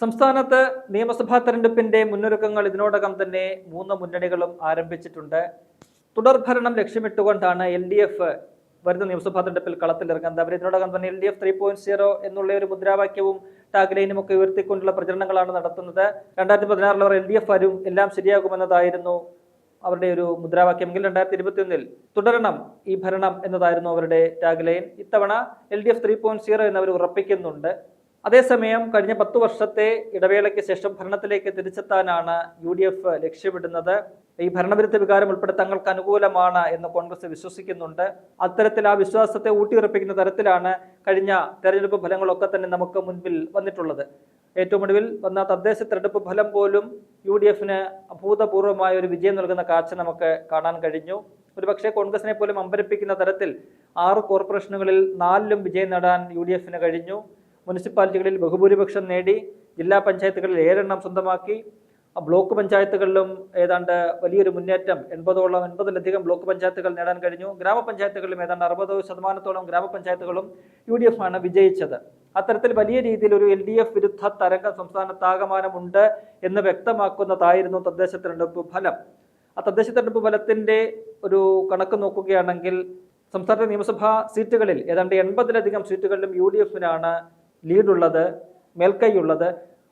സംസ്ഥാനത്ത് നിയമസഭാ തെരഞ്ഞെടുപ്പിന്റെ മുന്നൊരുക്കങ്ങൾ ഇതിനോടകം തന്നെ 3 മുന്നണികളും ആരംഭിച്ചിട്ടുണ്ട്. തുടർഭരണം ലക്ഷ്യമിട്ടുകൊണ്ടാണ് LDF വരുന്ന നിയമസഭാ തെരഞ്ഞെടുപ്പിൽ കളത്തിലിറങ്ങുന്നത്. അവർ ഇതിനോടകം തന്നെ LDF 3.0 എന്നുള്ള ഒരു മുദ്രാവാക്യവും ടാഗ്ലൈനും ഒക്കെ ഉയർത്തിക്കൊണ്ടുള്ള പ്രചരണങ്ങളാണ് നടത്തുന്നത്. 2016 അവർ LDF വരും എല്ലാം ശരിയാകുമെന്നതായിരുന്നു അവരുടെ ഒരു മുദ്രാവാക്യമെങ്കിൽ 2021 തുടരണം ഈ ഭരണം എന്നതായിരുന്നു അവരുടെ ടാഗ്ലൈൻ. ഇത്തവണ LDF 3.0 എന്നവർ ഉറപ്പിക്കുന്നുണ്ട്. അതേസമയം കഴിഞ്ഞ 10 വർഷത്തെ ഇടവേളയ്ക്ക് ശേഷം ഭരണത്തിലേക്ക് തിരിച്ചെത്താനാണ് UDF ലക്ഷ്യമിടുന്നത്. ഈ ഭരണവിരുദ്ധ വികാരം ഉൾപ്പെടെ തങ്ങൾക്ക് അനുകൂലമാണ് എന്ന് കോൺഗ്രസ് വിശ്വസിക്കുന്നുണ്ട്. അത്തരത്തിൽ ആ വിശ്വാസത്തെ ഊട്ടിയുറപ്പിക്കുന്ന തരത്തിലാണ് കഴിഞ്ഞ തെരഞ്ഞെടുപ്പ് ഫലങ്ങളൊക്കെ തന്നെ നമുക്ക് മുൻപിൽ വന്നിട്ടുള്ളത്. ഏറ്റവും ഒടുവിൽ വന്ന തദ്ദേശ തെരഞ്ഞെടുപ്പ് ഫലം പോലും UDFന് അഭൂതപൂർവമായ ഒരു വിജയം നൽകുന്ന കാഴ്ച നമുക്ക് കാണാൻ കഴിഞ്ഞു. ഒരുപക്ഷെ കോൺഗ്രസിനെ പോലും അമ്പരപ്പിക്കുന്ന തരത്തിൽ 6 കോർപ്പറേഷനുകളിൽ 4ലും വിജയം നേടാൻ UDFന് കഴിഞ്ഞു. മുനിസിപ്പാലിറ്റികളിൽ ബഹുഭൂരിപക്ഷം നേടി. ജില്ലാ പഞ്ചായത്തുകളിൽ 7 എണ്ണം സ്വന്തമാക്കി. ബ്ലോക്ക് പഞ്ചായത്തുകളിലും ഏതാണ്ട് വലിയൊരു മുന്നേറ്റം 80-ലധികം ബ്ലോക്ക് പഞ്ചായത്തുകൾ നേടാൻ കഴിഞ്ഞു. ഗ്രാമപഞ്ചായത്തുകളിലും ഏതാണ്ട് 60% ഗ്രാമപഞ്ചായത്തുകളും UDF ആണ് വിജയിച്ചത്. അത്തരത്തിൽ വലിയ രീതിയിൽ ഒരു LDF വിരുദ്ധ തരംഗം സംസ്ഥാനത്താകമാനമുണ്ട് എന്ന് വ്യക്തമാക്കുന്നതായിരുന്നു തദ്ദേശ തെരഞ്ഞെടുപ്പ് ഫലം. ആ തദ്ദേശ തെരഞ്ഞെടുപ്പ് ഫലത്തിന്റെ ഒരു കണക്ക് നോക്കുകയാണെങ്കിൽ സംസ്ഥാനത്തെ നിയമസഭാ സീറ്റുകളിൽ ഏതാണ്ട് 80-ലധികം സീറ്റുകളിലും UDFനാണ് ലീഡുള്ളത്, മേൽക്കൈയുള്ളത്.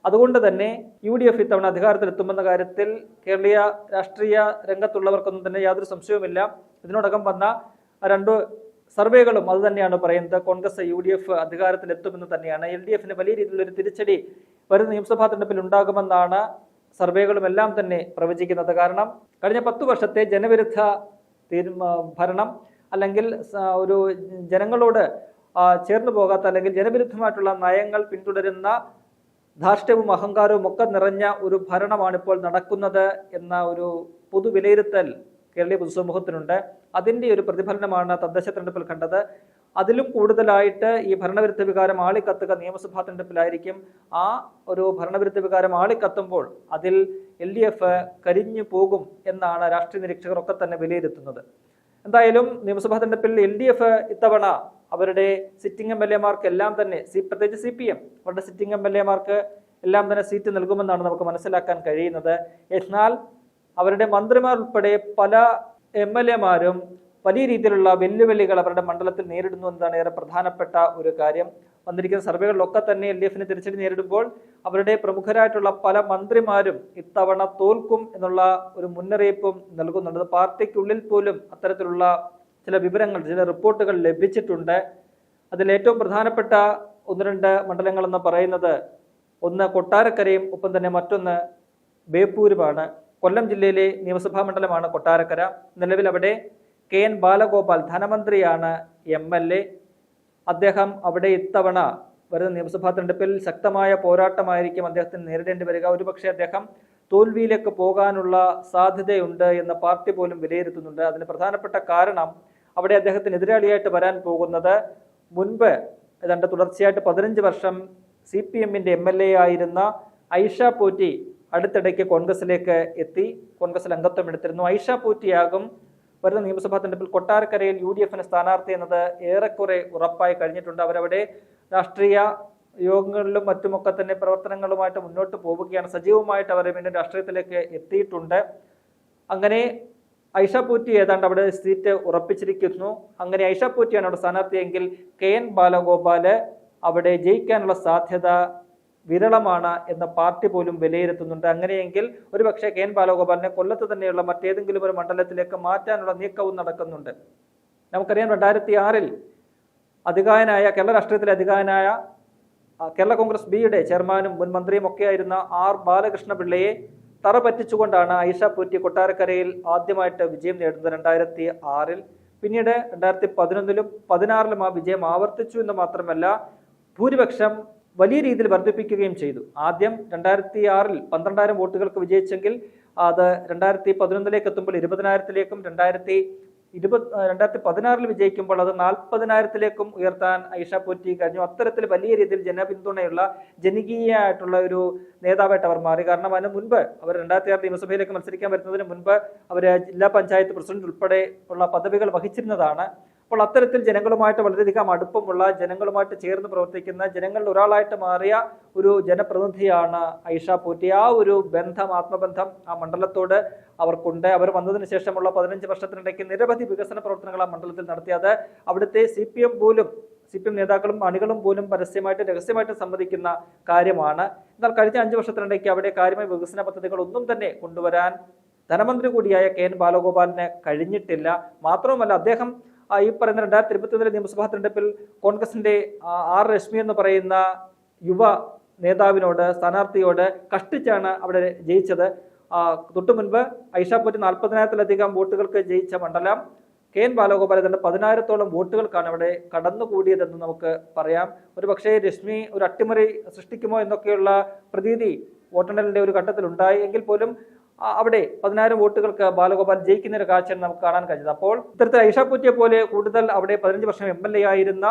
അതുകൊണ്ട് തന്നെ UDF ഇത്തവണ അധികാരത്തിലെത്തുമെന്ന കാര്യത്തിൽ കേരളീയ രാഷ്ട്രീയ രംഗത്തുള്ളവർക്കൊന്നും തന്നെ യാതൊരു സംശയവുമില്ല. ഇതിനോടകം വന്ന 2 സർവേകളും അത് തന്നെയാണ് പറയുന്നത്. കോൺഗ്രസ് UDF അധികാരത്തിലെത്തുമെന്ന് തന്നെയാണ്. LDFന് വലിയ രീതിയിലൊരു തിരിച്ചടി വരുന്ന നിയമസഭാ തെരഞ്ഞെടുപ്പിൽ ഉണ്ടാകുമെന്നാണ് സർവേകളും എല്ലാം തന്നെ പ്രവചിക്കുന്നത്. കാരണം കഴിഞ്ഞ 10 വർഷത്തെ ജനവിരുദ്ധ ഭരണം അല്ലെങ്കിൽ ഒരു ജനങ്ങളോട് ചേർന്നു പോകാത്ത അല്ലെങ്കിൽ ജനവിരുദ്ധമായിട്ടുള്ള നയങ്ങൾ പിന്തുടരുന്ന ധാർഷ്ട്യവും അഹങ്കാരവും ഒക്കെ നിറഞ്ഞ ഒരു ഭരണമാണിപ്പോൾ നടക്കുന്നത് എന്ന ഒരു പൊതു വിലയിരുത്തൽ കേരളീയ പൊതുസമൂഹത്തിനുണ്ട്. അതിൻ്റെ ഒരു പ്രതിഫലനമാണ് തദ്ദേശ തെരഞ്ഞെടുപ്പിൽ കണ്ടത്. അതിലും കൂടുതലായിട്ട് ഈ ഭരണവിരുദ്ധ വികാരം ആളിക്കത്തുക നിയമസഭാ തെരഞ്ഞെടുപ്പിലായിരിക്കും. ആ ഒരു ഭരണവിരുദ്ധ വികാരം ആളിക്കത്തുമ്പോൾ അതിൽ LDF കരിഞ്ഞു പോകും എന്നാണ് രാഷ്ട്രീയ നിരീക്ഷകരൊക്കെ തന്നെ വിലയിരുത്തുന്നത്. എന്തായാലും നിയമസഭാ തെരഞ്ഞെടുപ്പിൽ LDF ഇത്തവണ അവരുടെ സിറ്റിംഗ് MLA-മാർക്ക് എല്ലാം തന്നെ പ്രത്യേകിച്ച് CPM അവരുടെ സിറ്റിംഗ് MLA-മാർക്ക് എല്ലാം തന്നെ സീറ്റ് നൽകുമെന്നാണ് നമുക്ക് മനസ്സിലാക്കാൻ കഴിയുന്നത്. എന്നാൽ അവരുടെ മന്ത്രിമാർ ഉൾപ്പെടെ പല MLA-മാരും വലിയ രീതിയിലുള്ള വെല്ലുവിളികൾ അവരുടെ മണ്ഡലത്തിൽ നേരിടുന്നു എന്നതാണ് ഏറെ പ്രധാനപ്പെട്ട ഒരു കാര്യം. വന്നിരിക്കുന്ന സർവേകളിലൊക്കെ തന്നെ LDFന് തിരിച്ചടി നേരിടുമ്പോൾ അവരുടെ പ്രമുഖരായിട്ടുള്ള പല മന്ത്രിമാരും ഇത്തവണ തോൽക്കും എന്നുള്ള ഒരു മുന്നറിയിപ്പും നൽകുന്നുണ്ട്. പാർട്ടിക്കുള്ളിൽ പോലും അത്തരത്തിലുള്ള ചില വിവരങ്ങൾ, ചില റിപ്പോർട്ടുകൾ ലഭിച്ചിട്ടുണ്ട്. അതിൽ ഏറ്റവും പ്രധാനപ്പെട്ട 1-2 മണ്ഡലങ്ങളെന്ന് പറയുന്നത് ഒന്ന് കൊട്ടാരക്കരയും ഒപ്പം തന്നെ മറ്റൊന്ന് ബേപ്പൂരുമാണ്. കൊല്ലം ജില്ലയിലെ നിയമസഭാ മണ്ഡലമാണ് കൊട്ടാരക്കര. നിലവിൽ അവിടെ KN ബാലഗോപാൽ ധനമന്ത്രിയാണ് MLA. അദ്ദേഹം അവിടെ ഇത്തവണ വരുന്ന നിയമസഭാ തെരഞ്ഞെടുപ്പിൽ ശക്തമായ പോരാട്ടമായിരിക്കും അദ്ദേഹത്തിന് നേരിടേണ്ടി വരിക. ഒരുപക്ഷെ അദ്ദേഹം തോൽവിയിലേക്ക് പോകാനുള്ള സാധ്യതയുണ്ട് എന്ന് പാർട്ടി പോലും വിലയിരുത്തുന്നുണ്ട്. അതിന് പ്രധാനപ്പെട്ട കാരണം അവിടെ അദ്ദേഹത്തിന് എതിരാളിയായിട്ട് വരാൻ പോകുന്നത് മുൻപ് ഏതാണ്ട് തുടർച്ചയായിട്ട് 15 വർഷം CPM-ന്റെ MLA ആയിരുന്ന ഐഷ പോറ്റി അടുത്തിടയ്ക്ക് കോൺഗ്രസിലേക്ക് എത്തി. കോൺഗ്രസിൽ അംഗത്വം എടുത്തിരുന്നു. ഐഷ പോറ്റിയാകും വരുന്ന നിയമസഭാ തെരഞ്ഞെടുപ്പിൽ കൊട്ടാരക്കരയിൽ UDFന് സ്ഥാനാർത്ഥി എന്നത് ഏറെക്കുറെ ഉറപ്പായി കഴിഞ്ഞിട്ടുണ്ട്. അവരവിടെ രാഷ്ട്രീയ യോഗങ്ങളിലും മറ്റുമൊക്കെ തന്നെ പ്രവർത്തനങ്ങളുമായിട്ട് മുന്നോട്ട് പോവുകയാണ്. സജീവമായിട്ട് അവർ വീണ്ടും രാഷ്ട്രീയത്തിലേക്ക് എത്തിയിട്ടുണ്ട്. അങ്ങനെ ഐഷ പോറ്റി ഏതാണ്ട് അവിടെ സീറ്റ് ഉറപ്പിച്ചിരിക്കുന്നു. അങ്ങനെ ഐഷ പോറ്റിയാണ് അവിടെ സ്ഥാനാർത്ഥിയെങ്കിൽ KN ബാലഗോപാല് അവിടെ ജയിക്കാനുള്ള സാധ്യത വിരളമാണ് എന്ന് പാർട്ടി പോലും വിലയിരുത്തുന്നുണ്ട്. അങ്ങനെയെങ്കിൽ ഒരുപക്ഷെ KN ബാലഗോപാലിനെ കൊല്ലത്ത് തന്നെയുള്ള മറ്റേതെങ്കിലും ഒരു മണ്ഡലത്തിലേക്ക് മാറ്റാനുള്ള നീക്കവും നടക്കുന്നുണ്ട്. നമുക്കറിയാം 2006 അധികായനായ കേരള രാഷ്ട്രീയത്തിലെ അധികായനായ കേരള കോൺഗ്രസ് ബിയുടെ ചെയർമാനും മുൻ മന്ത്രിയും ഒക്കെയായിരുന്ന R ബാലകൃഷ്ണപിള്ളയെ തറ പറ്റിച്ചുകൊണ്ടാണ് ഐഷ പോറ്റി കൊട്ടാരക്കരയിൽ ആദ്യമായിട്ട് വിജയം നേടുന്നത് 2006. പിന്നീട് 2011-ലും 2016-ലും ആ വിജയം ആവർത്തിച്ചു എന്ന് മാത്രമല്ല ഭൂരിപക്ഷം വലിയ രീതിയിൽ വർദ്ധിപ്പിക്കുകയും ചെയ്തു. ആദ്യം 2006 12,000 വോട്ടുകൾക്ക് വിജയിച്ചെങ്കിൽ അത് 2011-ലേക്ക് എത്തുമ്പോൾ 20,000-ലേക്കും 2016 വിജയിക്കുമ്പോൾ അത് 40,000-ലേക്കും ഉയർത്താൻ ഐഷ പോറ്റി കഴിഞ്ഞു. അത്തരത്തിൽ വലിയ രീതിയിൽ ജനപിന്തുണയുള്ള ജനകീയമായിട്ടുള്ള ഒരു നേതാവായിട്ട് അവർ മാറി. കാരണം അതിന് മുൻപ് അവർ 2006 നിയമസഭയിലേക്ക് മത്സരിക്കാൻ വരുന്നതിന് മുൻപ് അവർ ജില്ലാ പഞ്ചായത്ത് പ്രസിഡന്റ് ഉൾപ്പെടെ ഉള്ള പദവികൾ വഹിച്ചിരുന്നതാണ്. അപ്പോൾ അത്തരത്തിൽ ജനങ്ങളുമായിട്ട് വളരെയധികം അടുപ്പമുള്ള, ജനങ്ങളുമായിട്ട് ചേർന്ന് പ്രവർത്തിക്കുന്ന, ജനങ്ങളിൽ ഒരാളായിട്ട് മാറിയ ഒരു ജനപ്രതിനിധിയാണ് ഐഷ പോറ്റി. ആ ഒരു ബന്ധം, ആത്മബന്ധം ആ മണ്ഡലത്തോട് അവർക്കുണ്ട്. അവർ വന്നതിന് ശേഷമുള്ള 15 വർഷത്തിനിടയ്ക്ക് നിരവധി വികസന പ്രവർത്തനങ്ങൾ ആ മണ്ഡലത്തിൽ നടത്തിയത് അവിടുത്തെ CPM നേതാക്കളും അണികളും പോലും പരസ്യമായിട്ട് രഹസ്യമായിട്ട് സമ്മതിക്കുന്ന കാര്യമാണ്. എന്നാൽ കഴിഞ്ഞ 5 വർഷത്തിനിടയ്ക്ക് അവിടെ കാര്യമായ വികസന പദ്ധതികൾ ഒന്നും തന്നെ കൊണ്ടുവരാൻ ധനമന്ത്രി കൂടിയായ KN ബാലഗോപാലിന് കഴിഞ്ഞിട്ടില്ല. മാത്രവുമല്ല, അദ്ദേഹം ഈ പറയുന്ന 2021 നിയമസഭാ തെരഞ്ഞെടുപ്പിൽ കോൺഗ്രസിന്റെ രശ്മി എന്ന് പറയുന്ന യുവ നേതാവിനോട്, സ്ഥാനാർത്ഥിയോട് കഷ്ടിച്ചാണ് അവിടെ ജയിച്ചത്. തൊട്ടു മുൻപ് ഐഷ പോറ്റി 40,000-ലധികം വോട്ടുകൾക്ക് ജയിച്ച മണ്ഡലം KN ബാലഗോപാൽ ഏതാണ്ട് 10,000-ഓളം വോട്ടുകൾക്കാണ് അവിടെ കടന്നുകൂടിയതെന്ന് നമുക്ക് പറയാം. ഒരു പക്ഷേ രശ്മി ഒരു അട്ടിമറി സൃഷ്ടിക്കുമോ എന്നൊക്കെയുള്ള പ്രതീതി വോട്ടെണ്ണലിന്റെ ഒരു ഘട്ടത്തിൽ ഉണ്ടായി. എങ്കിൽ പോലും അവിടെ 10,000 വോട്ടുകൾക്ക് ബാലഗോപാൽ ജയിക്കുന്ന ഒരു കാഴ്ചയാണ് നമുക്ക് കാണാൻ കഴിഞ്ഞത്. അപ്പോൾ ഇത്തരത്തിൽ ഐഷ പോറ്റിയെ പോലെ കൂടുതൽ അവിടെ 15 വർഷം MLA ആയിരുന്ന,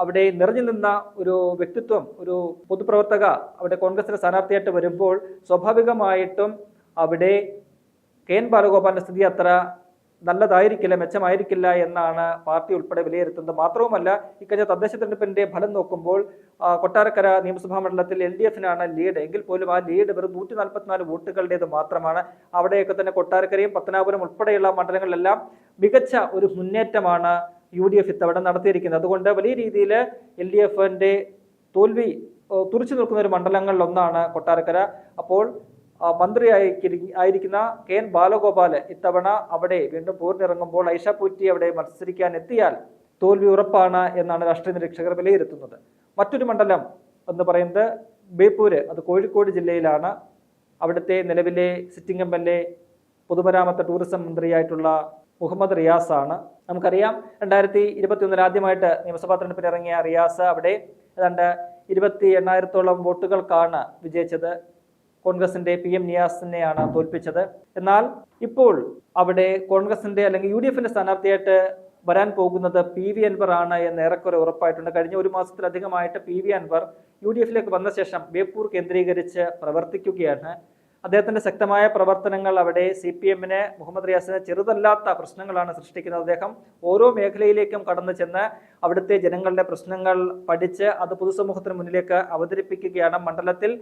അവിടെ നിറഞ്ഞു നിന്ന ഒരു വ്യക്തിത്വം, ഒരു പൊതുപ്രവർത്തക അവിടെ കോൺഗ്രസിന്റെ സ്ഥാനാർത്ഥിയായിട്ട് വരുമ്പോൾ സ്വാഭാവികമായിട്ടും അവിടെ KN ബാലഗോപാലിന്റെ സ്ഥിതി അത്ര നല്ലതായിരിക്കില്ല, മെച്ചമായിരിക്കില്ല എന്നാണ് പാർട്ടി ഉൾപ്പെടെ വിലയിരുത്തുന്നത്. മാത്രവുമല്ല, ഇക്കഴിഞ്ഞ തദ്ദേശ തെരഞ്ഞെടുപ്പിന്റെ ഫലം നോക്കുമ്പോൾ കൊട്ടാരക്കര നിയമസഭാ മണ്ഡലത്തിൽ LDF-നാണ് ലീഡ്. എങ്കിൽ പോലും ആ ലീഡ് വെറും 144 വോട്ടുകളുടേത് മാത്രമാണ്. അവിടെയൊക്കെ തന്നെ കൊട്ടാരക്കരയും പത്തനാപുരം ഉൾപ്പെടെയുള്ള മണ്ഡലങ്ങളിലെല്ലാം മികച്ച ഒരു മുന്നേറ്റമാണ് UDF ഇത്തവണ നടത്തിയിരിക്കുന്നത്. അതുകൊണ്ട് വലിയ രീതിയിൽ LDF-ന്റെ തോൽവി തുറിച്ചു നിൽക്കുന്ന ഒരു മണ്ഡലങ്ങളിൽ ഒന്നാണ് കൊട്ടാരക്കര. അപ്പോൾ മന്ത്രിയായിരിക്കുന്ന KN ബാലഗോപാൽ ഇത്തവണ അവിടെ വീണ്ടും പോരിനിറങ്ങുമ്പോൾ ഐഷ പോറ്റി അവിടെ മത്സരിക്കാൻ എത്തിയാൽ തോൽവി ഉറപ്പാണ് എന്നാണ് രാഷ്ട്രീയ നിരീക്ഷകർ വിലയിരുത്തുന്നത്. മറ്റൊരു മണ്ഡലം എന്ന് പറയുന്നത് ബേപ്പൂര്, അത് കോഴിക്കോട് ജില്ലയിലാണ്. അവിടുത്തെ നിലവിലെ സിറ്റിംഗ് MLA പൊതുമരാമത്ത് ടൂറിസം മന്ത്രിയായിട്ടുള്ള മുഹമ്മദ് റിയാസ് ആണ്. നമുക്കറിയാം 2021 ആദ്യമായിട്ട് നിയമസഭാ തെരഞ്ഞെടുപ്പിൽ ഇറങ്ങിയ റിയാസ് അവിടെ ഏതാണ്ട് 28,000-ഓളം വോട്ടുകൾക്കാണ് വിജയിച്ചത്. കോൺഗ്രസിന്റെ PM നിയാസിനെയാണ് തോൽപ്പിച്ചത്. എന്നാൽ ഇപ്പോൾ അവിടെ കോൺഗ്രസിന്റെ അല്ലെങ്കിൽ UDF-ന്റെ സ്ഥാനാർത്ഥിയായിട്ട് വരാൻ പോകുന്നത് PV അൻവർ ആണ് എന്ന് ഏറെക്കുറെ ഉറപ്പായിട്ടുണ്ട്. കഴിഞ്ഞ ഒരു മാസത്തിലധികമായിട്ട് PV അൻവർ UDF-ലേക്ക് വന്ന ശേഷം ബേപ്പൂർ കേന്ദ്രീകരിച്ച് പ്രവർത്തിക്കുകയാണ്. അദ്ദേഹത്തിന്റെ ശക്തമായ പ്രവർത്തനങ്ങൾ അവിടെ CPM-ന്, മുഹമ്മദ് റിയാസിന് ചെറുതല്ലാത്ത പ്രശ്നങ്ങളാണ് സൃഷ്ടിക്കുന്നത്. അദ്ദേഹം ഓരോ മേഖലയിലേക്കും കടന്നു ചെന്ന് അവിടുത്തെ ജനങ്ങളുടെ പ്രശ്നങ്ങൾ പഠിച്ച് അത് പൊതുസമൂഹത്തിന് മുന്നിലേക്ക് അവതരിപ്പിക്കുകയാണ്. മണ്ഡലത്തിൽ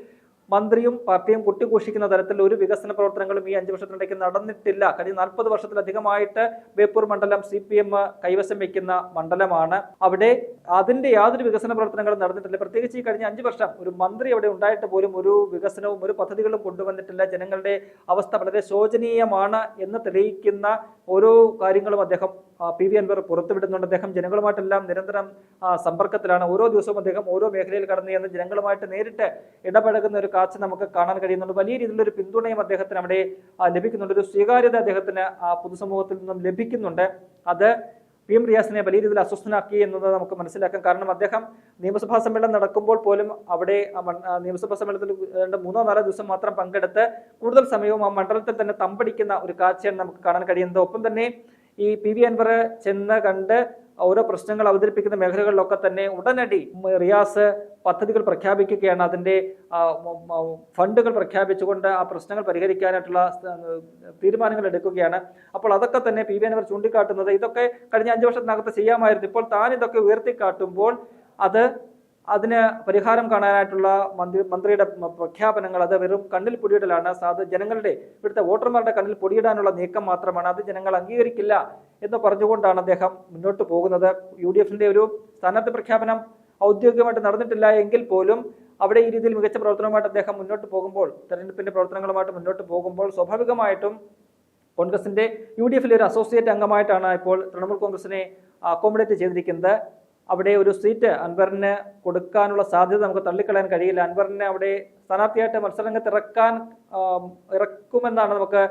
മന്ത്രിയും പാർട്ടിയും കുട്ടിഘോഷിക്കുന്ന തരത്തിൽ ഒരു വികസന പ്രവർത്തനങ്ങളും ഈ 5 വർഷത്തിനിടയ്ക്ക് നടന്നിട്ടില്ല. കഴിഞ്ഞ 40 വർഷത്തിലധികമായിട്ട് ബേപ്പൂർ മണ്ഡലം CPM കൈവശം വയ്ക്കുന്ന മണ്ഡലമാണ്. അവിടെ അതിന്റെ യാതൊരു വികസന പ്രവർത്തനങ്ങളും നടന്നിട്ടില്ല. പ്രത്യേകിച്ച് ഈ കഴിഞ്ഞ 5 വർഷം ഒരു മന്ത്രി അവിടെ ഉണ്ടായിട്ട് പോലും ഒരു വികസനവും ഒരു പദ്ധതികളും കൊണ്ടുവന്നിട്ടില്ല. ജനങ്ങളുടെ അവസ്ഥ വളരെ ശോചനീയമാണ് എന്ന് തെളിയിക്കുന്ന ഓരോ കാര്യങ്ങളും അദ്ദേഹം PV അൻവർ പുറത്തുവിടുന്നുണ്ട്. അദ്ദേഹം ജനങ്ങളുമായിട്ടെല്ലാം നിരന്തരം സമ്പർക്കത്തിലാണ്. ഓരോ ദിവസവും അദ്ദേഹം ഓരോ മേഖലയിൽ കടന്നു ചെന്ന് ജനങ്ങളുമായിട്ട് നേരിട്ട് ഇടപഴകുന്ന ഒരു കാഴ്ച നമുക്ക് കാണാൻ കഴിയുന്നുണ്ട്. വലിയ രീതിയിലൊരു പിന്തുണയും അദ്ദേഹത്തിന് അവിടെ ലഭിക്കുന്നുണ്ട്. ഒരു സ്വീകാര്യത അദ്ദേഹത്തിന് പൊതുസമൂഹത്തിൽ നിന്നും ലഭിക്കുന്നുണ്ട്. അത് PM റിയാസിനെ വലിയ രീതിയിൽ അസ്വസ്ഥനാക്കി എന്നത് നമുക്ക് മനസ്സിലാക്കാം. കാരണം അദ്ദേഹം നിയമസഭാ സമ്മേളനം നടക്കുമ്പോൾ പോലും അവിടെ നിയമസഭാ സമ്മേളനത്തിൽ 3-4 ദിവസം മാത്രം പങ്കെടുത്ത് കൂടുതൽ സമയവും ആ മണ്ഡലത്തിൽ തന്നെ തമ്പടിക്കുന്ന ഒരു കാഴ്ചയാണ് നമുക്ക് കാണാൻ കഴിയുന്നത്. ഒപ്പം തന്നെ ഈ PV അൻവർ ചെന്ന് കണ്ട് ഓരോ പ്രശ്നങ്ങൾ അവതരിപ്പിക്കുന്ന മേഖലകളിലൊക്കെ തന്നെ ഉടനടി റിയാസ് പദ്ധതികൾ പ്രഖ്യാപിക്കുകയാണ്. അതിന്റെ ഫണ്ടുകൾ പ്രഖ്യാപിച്ചുകൊണ്ട് ആ പ്രശ്നങ്ങൾ പരിഹരിക്കാനായിട്ടുള്ള തീരുമാനങ്ങൾ എടുക്കുകയാണ്. അപ്പോൾ അതൊക്കെ തന്നെ PV അൻവർ ചൂണ്ടിക്കാട്ടുന്നത് ഇതൊക്കെ കഴിഞ്ഞ 5 വർഷത്തിനകത്ത് ചെയ്യാമായിരുന്നു. ഇപ്പോൾ താൻ ഇതൊക്കെ ഉയർത്തിക്കാട്ടുമ്പോൾ അതിന് പരിഹാരം കാണാനായിട്ടുള്ള മന്ത്രിയുടെ പ്രഖ്യാപനങ്ങൾ അത് വെറും കണ്ണിൽ പൊടിയിടലാണ്. ജനങ്ങളുടെ ഇവിടുത്തെ വോട്ടർമാരുടെ കണ്ണിൽ പൊടിയിടാനുള്ള നീക്കം മാത്രമാണ്. അത് ജനങ്ങൾ അംഗീകരിക്കില്ല എന്ന് പറഞ്ഞുകൊണ്ടാണ് അദ്ദേഹം മുന്നോട്ട് പോകുന്നത്. UDF-ന്റെ ഒരു സ്ഥാനാർത്ഥി പ്രഖ്യാപനം ഔദ്യോഗികമായിട്ട് നടന്നിട്ടില്ല എങ്കിൽ പോലും അവിടെ ഈ രീതിയിൽ മികച്ച പ്രവർത്തനവുമായിട്ട് അദ്ദേഹം മുന്നോട്ട് പോകുമ്പോൾ, തെരഞ്ഞെടുപ്പിന്റെ പ്രവർത്തനങ്ങളുമായിട്ട് മുന്നോട്ട് പോകുമ്പോൾ സ്വാഭാവികമായിട്ടും കോൺഗ്രസിന്റെ UDF-ലെ ഒരു അസോസിയേറ്റ് അംഗമായിട്ടാണ് ഇപ്പോൾ തൃണമൂൽ കോൺഗ്രസിനെ അക്കോമഡേറ്റ് ചെയ്തിരിക്കുന്നത്. അവിടെ ഒരു സീറ്റ് അൻവറിന് കൊടുക്കാനുള്ള സാധ്യത നമുക്ക് തള്ളിക്കളയാൻ കഴിയില്ല. അൻവറിനെ അവിടെ സ്ഥാനാർത്ഥിയായിട്ട് മത്സരരംഗത്ത് ഇറക്കുമെന്നാണ് നമുക്ക്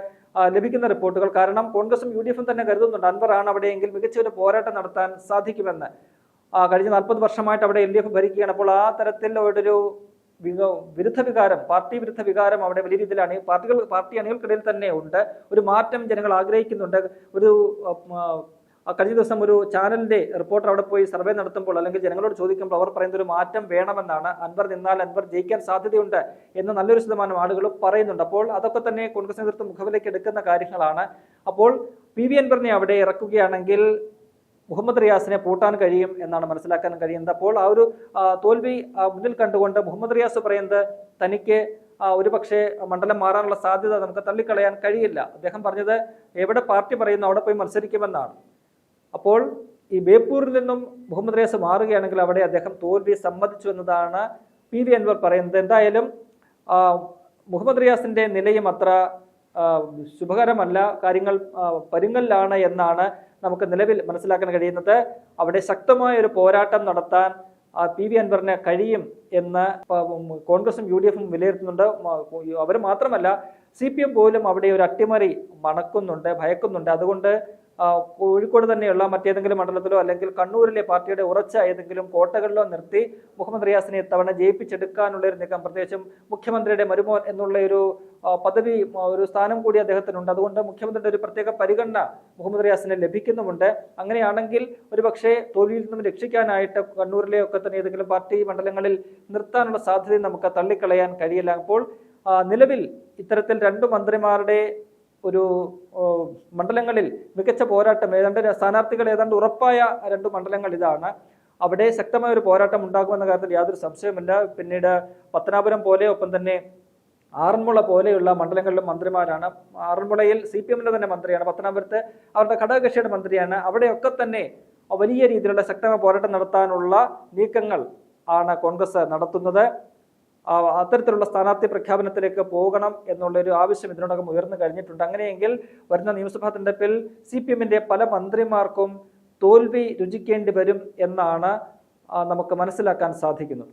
ലഭിക്കുന്ന റിപ്പോർട്ടുകൾ. കാരണം കോൺഗ്രസും UDF-ഉം തന്നെ കരുതുന്നുണ്ട് അൻവറാണ് അവിടെയെങ്കിൽ മികച്ചൊരു പോരാട്ടം നടത്താൻ സാധിക്കുമെന്ന്. കഴിഞ്ഞ 40 വർഷമായിട്ട് അവിടെ LDF ഭരിക്കുകയാണ്. അപ്പോൾ ആ തരത്തിൽ ഒരു വിരുദ്ധ വികാരം, പാർട്ടി വിരുദ്ധ വികാരം അവിടെ വലിയ രീതിയിലാണ്. പാർട്ടി അണികൾക്കിടയിൽ തന്നെ ഉണ്ട്. ഒരു മാറ്റം ജനങ്ങൾ ആഗ്രഹിക്കുന്നുണ്ട്. കഴിഞ്ഞ ദിവസം ഒരു ചാനലിന്റെ റിപ്പോർട്ടർ അവിടെ പോയി സർവേ നടത്തുമ്പോൾ അല്ലെങ്കിൽ ജനങ്ങളോട് ചോദിക്കുമ്പോൾ അവർ പറയുന്ന ഒരു മാറ്റം വേണമെന്നാണ്. അൻവർ നിന്നാൽ അൻവർ ജയിക്കാൻ സാധ്യതയുണ്ട് എന്ന് നല്ലൊരു ശതമാനം ആളുകൾ പറയുന്നുണ്ട്. അപ്പോൾ അതൊക്കെ തന്നെ കോൺഗ്രസ് നേതൃത്വം മുഖവിലേക്ക് എടുക്കുന്ന കാര്യങ്ങളാണ്. അപ്പോൾ PV അൻവറിനെ അവിടെ ഇറക്കുകയാണെങ്കിൽ മുഹമ്മദ് റിയാസിനെ പൂട്ടാൻ കഴിയും എന്നാണ് മനസ്സിലാക്കാൻ കഴിയുന്നത്. അപ്പോൾ ആ ഒരു തോൽവി മുന്നിൽ കണ്ടുകൊണ്ട് മുഹമ്മദ് റിയാസ് പറയുന്നത് തനിക്ക് ഒരുപക്ഷെ മണ്ഡലം മാറാനുള്ള സാധ്യത നമുക്ക് തള്ളിക്കളയാൻ കഴിയില്ല. അദ്ദേഹം പറഞ്ഞത് എവിടെ പാർട്ടി പറയുന്നു അവിടെ പോയി മത്സരിക്കുമെന്നാണ്. അപ്പോൾ ഈ ബേപ്പൂരിൽ നിന്നും മുഹമ്മദ് റിയാസ് മാറുകയാണെങ്കിൽ അവിടെ അദ്ദേഹം തോൽവി സമ്മതിച്ചു എന്നതാണ് PV അൻവർ പറയുന്നത്. എന്തായാലും മുഹമ്മദ് റിയാസിന്റെ നിലയും അത്ര ശുഭകരമല്ല, കാര്യങ്ങൾ പരുങ്ങലിലാണ് എന്നാണ് നമുക്ക് നിലവിൽ മനസ്സിലാക്കാൻ കഴിയുന്നത്. അവിടെ ശക്തമായ ഒരു പോരാട്ടം നടത്താൻ PV അൻവറിന് കഴിയും എന്ന് കോൺഗ്രസും UDF-ഉം വിലയിരുത്തുന്നുണ്ട്. അവർ മാത്രമല്ല CPM പോലും അവിടെ ഒരു അട്ടിമറി മണക്കുന്നുണ്ട്, ഭയക്കുന്നുണ്ട്. അതുകൊണ്ട് കോഴിക്കോട് തന്നെയുള്ള മറ്റേതെങ്കിലും മണ്ഡലത്തിലോ അല്ലെങ്കിൽ കണ്ണൂരിലെ പാർട്ടിയുടെ ഉറച്ച ഏതെങ്കിലും കോട്ടകളിലോ നിർത്തി മുഹമ്മദ് റിയാസിനെ ഇത്തവണ ജയിപ്പിച്ചെടുക്കാനുള്ള ഒരു നീക്കം, പ്രത്യേകിച്ചും മുഖ്യമന്ത്രിയുടെ മരുമോൻ എന്നുള്ള ഒരു പദവി, ഒരു സ്ഥാനം കൂടി അദ്ദേഹത്തിനുണ്ട്. അതുകൊണ്ട് മുഖ്യമന്ത്രിയുടെ ഒരു പ്രത്യേക പരിഗണന മുഹമ്മദ് റിയാസിന് ലഭിക്കുന്നുമുണ്ട്. അങ്ങനെയാണെങ്കിൽ ഒരുപക്ഷെ തോൽവിയിൽ നിന്നും രക്ഷിക്കാനായിട്ട് കണ്ണൂരിലെ ഒക്കെ തന്നെ ഏതെങ്കിലും പാർട്ടി മണ്ഡലങ്ങളിൽ നിർത്താനുള്ള സാധ്യതയും നമുക്ക് തള്ളിക്കളയാൻ കഴിയില്ല. അപ്പോൾ നിലവിൽ ഇത്തരത്തിൽ 2 മന്ത്രിമാരുടെ ഒരു മണ്ഡലങ്ങളിൽ മികച്ച പോരാട്ടം, സ്ഥാനാർത്ഥികൾ ഏതാണ്ട് ഉറപ്പായ 2 മണ്ഡലങ്ങൾ ഇതാണ്. അവിടെ ശക്തമായ ഒരു പോരാട്ടം ഉണ്ടാകുമെന്ന കാര്യത്തിൽ യാതൊരു സംശയമില്ല. പിന്നീട് പത്തനാപുരം പോലെ, ഒപ്പം തന്നെ ആറന്മുള പോലെയുള്ള മണ്ഡലങ്ങളിലും മന്ത്രിമാരാണ്. ആറന്മുളയിൽ CPM-ന്റെ തന്നെ മന്ത്രിയാണ്, പത്തനാപുരത്ത് അവരുടെ ഘടകകക്ഷിയുടെ മന്ത്രിയാണ്. അവിടെയൊക്കെ തന്നെ വലിയ രീതിയിലുള്ള ശക്തമായ പോരാട്ടം നടത്താനുള്ള നീക്കങ്ങൾ ആണ് കോൺഗ്രസ് നടത്തുന്നത്. അത്തരത്തിലുള്ള സ്ഥാനാർത്ഥി പ്രഖ്യാപനത്തിലേക്ക് പോകണം എന്നുള്ളൊരു ആവശ്യം ഇതിനോടകം ഉയർന്നു കഴിഞ്ഞിട്ടുണ്ട്. അങ്ങനെയെങ്കിൽ വരുന്ന നിയമസഭാ തെരഞ്ഞെടുപ്പിൽ CPM-ന്റെ പല മന്ത്രിമാർക്കും തോൽവി രുചിക്കേണ്ടി വരും എന്നാണ് നമുക്ക് മനസ്സിലാക്കാൻ സാധിക്കുന്നത്.